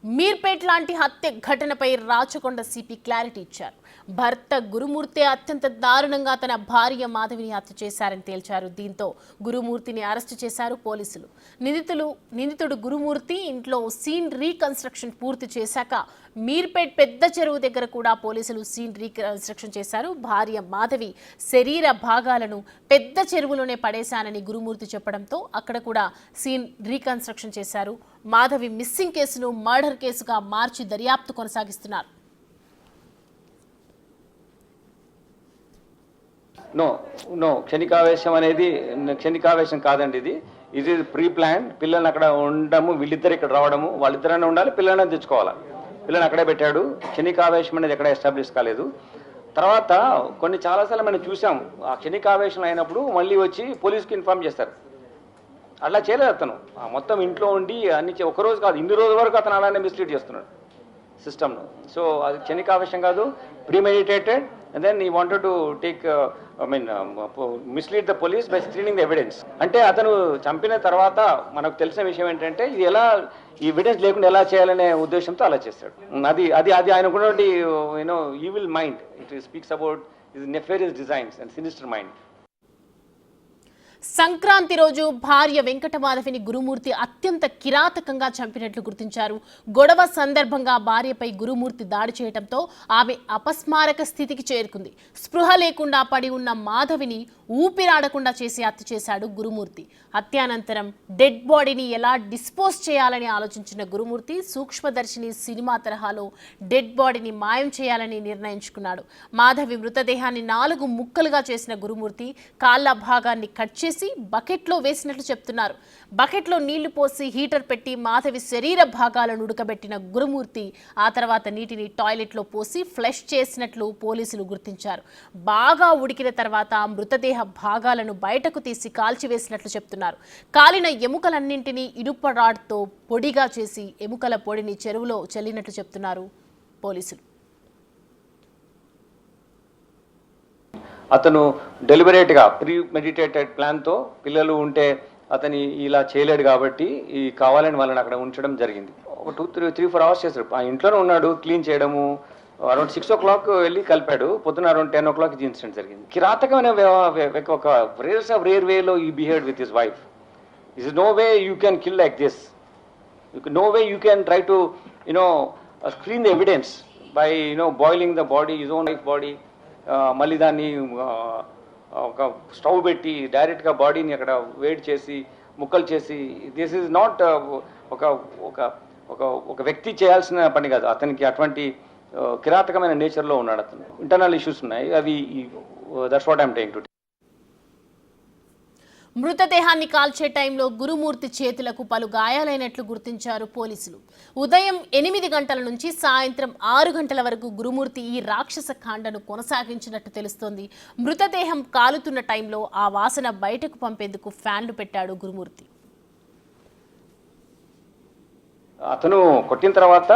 మీర్పేట్ లాంటి హత్య ఘటనపై రాచకొండ సిపి క్లారిటీ ఇచ్చారు. భర్త గురుమూర్తి అత్యంత దారుణంగా తన భార్య మాధవిని హత్య చేశారని తేల్చారు. దీంతో గురుమూర్తిని అరెస్టు చేశారు పోలీసులు. నిందితుడు గురుమూర్తి ఇంట్లో సీన్ రీకన్స్ట్రక్షన్ పూర్తి చేశాక మీర్పేట్ పెద్ద చెరువు దగ్గర కూడా పోలీసులు సీన్ రీకన్స్ట్రక్షన్ చేశారు. భార్య మాధవి శరీర భాగాలను పెద్ద చెరువులోనే పడేశానని గురుమూర్తి చెప్పడంతో అక్కడ కూడా సీన్ రీకన్స్ట్రక్షన్ చేశారు. మాధవి మిస్సింగ్ కేసును మర్డర్ కేసుగా మార్చి దర్యాప్తు కొనసాగిస్తున్నారు. నో క్షణికావేశం అనేది క్షణికావేశం కాదండి. ఇది ప్రీ ప్లాన్. పిల్లల్ని అక్కడ ఉండడము, వీళ్ళిద్దరు ఇక్కడ రావడము, వాళ్ళిద్దరైనా ఉండాలి, పిల్లలని తెచ్చుకోవాలి. పిల్లల్ని అక్కడే పెట్టాడు. క్షణికావేశం అనేది ఎక్కడ ఎస్టాబ్లిష్ కాలేదు. తర్వాత చాలాసార్లు మనం చూసాం, ఆ క్షణికావేశం అయినప్పుడు మళ్ళీ వచ్చి పోలీస్కి ఇన్ఫార్మ్ చేస్తారు. అట్లా చేయలేదు అతను. మొత్తం ఇంట్లో ఉండి అన్ని ఒకరోజు కాదు, ఇన్ని రోజుల వరకు అతను అలానే మిస్లీడ్ చేస్తున్నాడు సిస్టమ్ను. సో అది క్షణికావేశం కాదు, premeditated. And then he wanted to take, mislead the police by screening the evidence. అంటే అతను చంపిన తర్వాత మనకు తెలిసిన విషయం ఏంటంటే ఇది ఎలా ఈ ఎవిడెన్స్ లేకుండా ఎలా చేయాలనే ఉద్దేశంతో అలా చేస్తాడు. అది ఆయనకున్నటువంటి evil mind. It speaks about his Nefarious designs and sinister mind. Sankranti రోజు భార్య వెంకటమాధవిని గురుమూర్తి అత్యంత కిరాతకంగా చంపినట్లు గుర్తించారు. గొడవ సందర్భంగా భార్యపై గురుమూర్తి దాడి చేయడంతో ఆమె అపస్మారక స్థితికి చేరుకుంది. స్పృహ లేకుండా పడి ఉన్న మాధవిని ఊపిరాడకుండా చేసి హత్య చేశాడు గురుమూర్తి. హత్యానంతరం డెడ్ బాడీని ఎలా డిస్పోజ్ చేయాలని ఆలోచించిన గురుమూర్తి సూక్ష్మదర్శిని సినిమా తరహాలో డెడ్ బాడీని మాయం చేయాలని నిర్ణయించుకున్నాడు. మాధవి మృతదేహాన్ని 4 ముక్కలుగా చేసిన గురుమూర్తి కాళ్ళ భాగాన్ని కట్ చేసి బకెట్లో వేసినట్లు చెప్తున్నారు. బకెట్లో నీళ్లు పోసి హీటర్ పెట్టి మాధవి శరీర భాగాలను ఉడకబెట్టిన గురుమూర్తి ఆ తర్వాత నీటిని టాయిలెట్లో పోసి ఫ్లష్ చేసినట్లు పోలీసులు గుర్తించారు. బాగా ఉడికిన తర్వాత మృతదేహ భాగాలను బయటకు తీసి కాల్చివేసినట్లు చెప్తున్నారు. కాలిన ఎముకలన్నింటినీ ఇనుప రాడ్తో పొడిగా చేసి ఎముకల పొడిని చెరువులో చల్లినట్లు చెప్తున్నారు పోలీసులు. అతను డెలిబరేట్గా ప్రీ మెడిటేటెడ్ ప్లాన్తో పిల్లలు ఉంటే అతని ఇలా చేయలేడు కాబట్టి ఈ కావాలని వాళ్ళని అక్కడ ఉంచడం జరిగింది. ఒక 2-3-4 అవర్స్ చేశాడు. ఆ ఇంట్లోనే ఉన్నాడు, క్లీన్ చేయడము. అరౌండ్ 6 o'clock వెళ్ళి కలిపాడు. పొద్దున అరౌండ్ 10 o'clock ఇది ఇన్సిడెంట్ జరిగింది. కిరాతకమైన ఒక రేర్ వేలో ఈ behave with his wife. Is no way you can kill like this. No way you can try to screen the evidence by boiling the body, his own wife body. మళ్ళీ దాన్ని ఒక stove పెట్టి డైరెక్ట్గా బాడీని అక్కడ వేడి చేసి ముక్కలు చేసి, దిస్ ఈజ్ నాట్ ఒక వ్యక్తి చేయాల్సిన పని కాదు. అతనికి అటువంటి కిరాతకమైన నేచర్లో ఉన్నాడు. అతను ఇంటర్నల్ ఇష్యూస్ ఉన్నాయి. అవి that's what I'm taking to. మృతదేహాన్ని కాల్చే టైంలో గురుమూర్తి చేతులకు పలు గాయాలైనట్లు గుర్తించారు పోలీసులు. ఉదయం 8 గంటల నుంచి సాయంత్రం 6 గంటల వరకు గురుమూర్తి ఈ రాక్షస కాండను కొనసాగించినట్టు తెలుస్తోంది. మృతదేహం కాలుతున్న టైంలో ఆ వాసన బయటకు పంపేందుకు ఫ్యాన్లు పెట్టాడు గురుమూర్తి. అతను కొట్టిన తర్వాత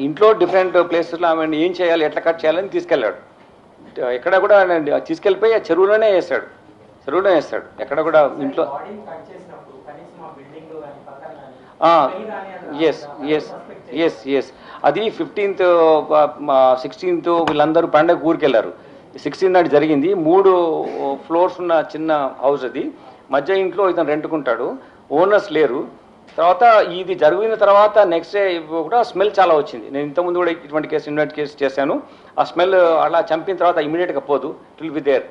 ఇంట్లో డిఫరెంట్ ప్లేసెస్లో ఆమె ఏం చేయాలి, ఎట్లా కట్ చేయాలని తీసుకెళ్ళాడు. ఎక్కడ కూడా తీసుకెళ్ళిపోయి ఆ చెరువులోనే వేస్తాడు. ఎక్కడ కూడా ఇంట్లో. ఎస్ అది 15th 16th వీళ్ళందరూ పండగ ఊరికి వెళ్ళారు. 16 నాటి జరిగింది. 3 floors ఉన్న చిన్న హౌస్ అది. మధ్య ఇంట్లో ఇతను రెంట్కుంటాడు, ఓనర్స్ లేరు. తర్వాత ఇది జరిగిన తర్వాత నెక్స్ట్ డే కూడా స్మెల్ చాలా వచ్చింది. నేను ఇంతకుముందు కూడా ఇటువంటి కేసు చేశాను. ఆ స్మెల్ అలా చంపిన తర్వాత ఇమీడియట్గా పోదు, ఇట్ విల్ బి దేర్.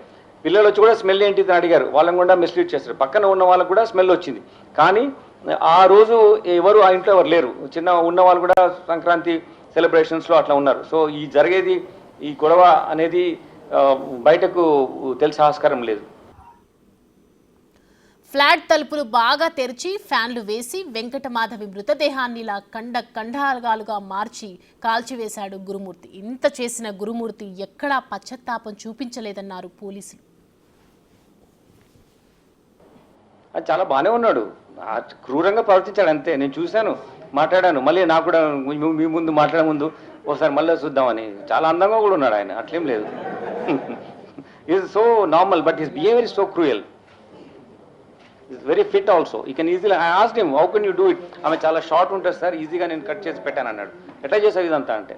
పిల్లలు వచ్చి కూడా స్మెల్ ఏంటి అని అడిగారు. వాళ్ళని కూడా మిస్లీడ్ చేస్తారు. పక్కన ఉన్న వాళ్ళకు కూడా స్మెల్ వచ్చింది. కానీ ఆ రోజు ఎవరు ఆ ఇంట్లో ఎవరు లేరు. చిన్న ఉన్న వాళ్ళు కూడా సంక్రాంతి సెలబ్రేషన్స్లో అట్లా ఉన్నారు. సో ఈ గొడవ అనేది బయటకు తెలిసే ఆస్కారం లేదు. ఫ్లాట్ తలుపులు బాగా తెరిచి ఫ్యాన్లు వేసి వెంకటమాధవి మృతదేహాన్ని ఇలా ఖండాలుగా మార్చి కాల్చివేశాడు గురుమూర్తి. ఇంత చేసిన గురుమూర్తి ఎక్కడా పశ్చాత్తాపం చూపించలేదన్నారు పోలీసులు. అది చాలా బాగానే ఉన్నాడు, క్రూరంగా ప్రవర్తించాడు అంతే. నేను చూశాను, మాట్లాడాను. మళ్ళీ నాకు కూడా మీ ముందు మాట్లాడే ముందు ఒకసారి మళ్ళీ చూద్దామని. చాలా అందంగా కూడా ఉన్నాడు ఆయన, అట్లేం లేదు. Is so normal but his behaviour is so cruel. Is very fit also. You can easily I asked him how can you do it. ఆమె చాలా షార్ట్ ఉంటుంది సార్, ఈజీగా నేను కట్ చేసి పెట్టాను అన్నాడు. ఎట్లా చేసావు ఇదంతా అంటే